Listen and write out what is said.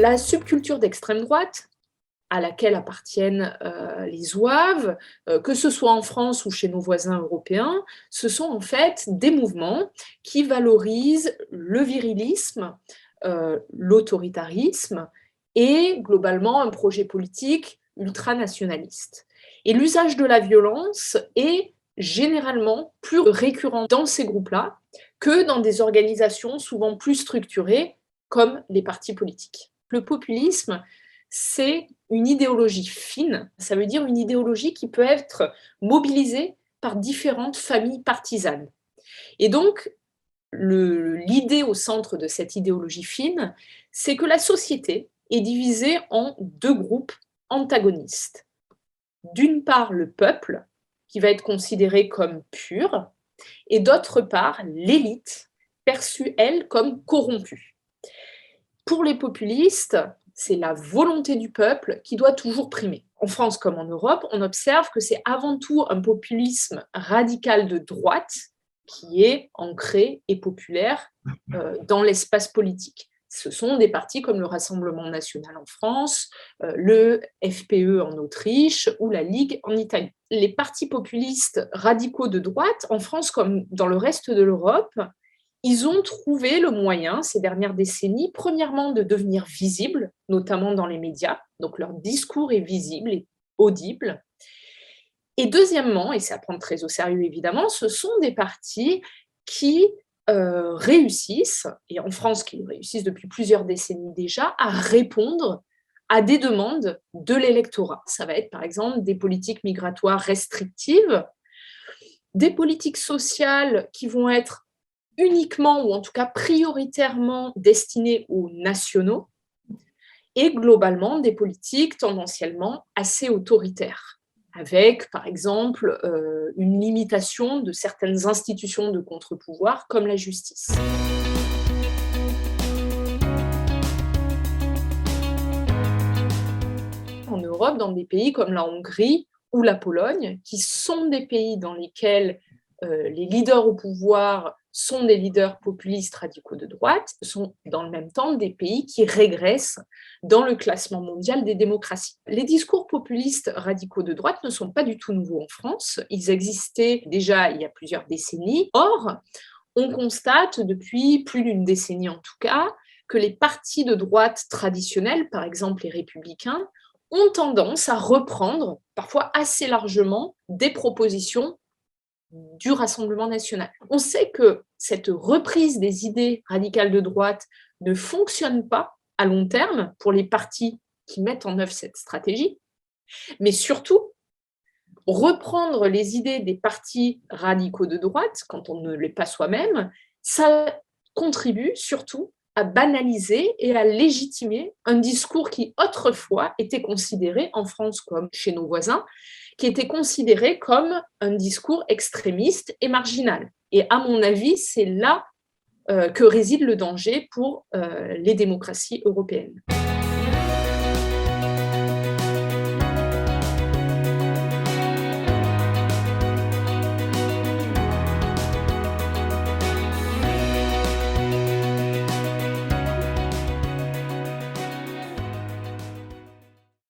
La subculture d'extrême droite, à laquelle appartiennent les zouaves, que ce soit en France ou chez nos voisins européens, ce sont en fait des mouvements qui valorisent le virilisme, l'autoritarisme et globalement un projet politique ultranationaliste. Et l'usage de la violence est généralement plus récurrent dans ces groupes-là que dans des organisations souvent plus structurées comme les partis politiques. Le populisme, c'est une idéologie fine, ça veut dire une idéologie qui peut être mobilisée par différentes familles partisanes. Et donc, l'idée au centre de cette idéologie fine, c'est que la société est divisée en deux groupes antagonistes. D'une part, le peuple, qui va être considéré comme pur, et d'autre part, l'élite, perçue, elle, comme corrompue. Pour les populistes, c'est la volonté du peuple qui doit toujours primer. En France comme en Europe, on observe que c'est avant tout un populisme radical de droite qui est ancré et populaire dans l'espace politique. Ce sont des partis comme le Rassemblement national en France, le FPE en Autriche ou la Ligue en Italie. Les partis populistes radicaux de droite, en France comme dans le reste de l'Europe, ils ont trouvé le moyen, ces dernières décennies, premièrement de devenir visibles, notamment dans les médias, donc leur discours est visible et audible. Et deuxièmement, et c'est à prendre très au sérieux évidemment, ce sont des partis qui réussissent, et en France qui réussissent depuis plusieurs décennies déjà, à répondre à des demandes de l'électorat. Ça va être par exemple des politiques migratoires restrictives, des politiques sociales qui vont être uniquement ou en tout cas prioritairement destinées aux nationaux et globalement des politiques tendanciellement assez autoritaires, avec par exemple une limitation de certaines institutions de contre-pouvoir comme la justice. En Europe, dans des pays comme la Hongrie ou la Pologne, qui sont des pays dans lesquels les leaders au pouvoir sont des leaders populistes radicaux de droite, sont dans le même temps des pays qui régressent dans le classement mondial des démocraties. Les discours populistes radicaux de droite ne sont pas du tout nouveaux en France, ils existaient déjà il y a plusieurs décennies. Or, on constate depuis plus d'une décennie en tout cas que les partis de droite traditionnels, par exemple les républicains, ont tendance à reprendre, parfois assez largement, des propositions du Rassemblement national. On sait que cette reprise des idées radicales de droite ne fonctionne pas à long terme pour les partis qui mettent en œuvre cette stratégie, mais surtout, reprendre les idées des partis radicaux de droite, quand on ne l'est pas soi-même, ça contribue surtout à banaliser et à légitimer un discours qui autrefois était considéré en France comme chez nos voisins, qui était considéré comme un discours extrémiste et marginal. Et à mon avis, c'est là que réside le danger pour les démocraties européennes.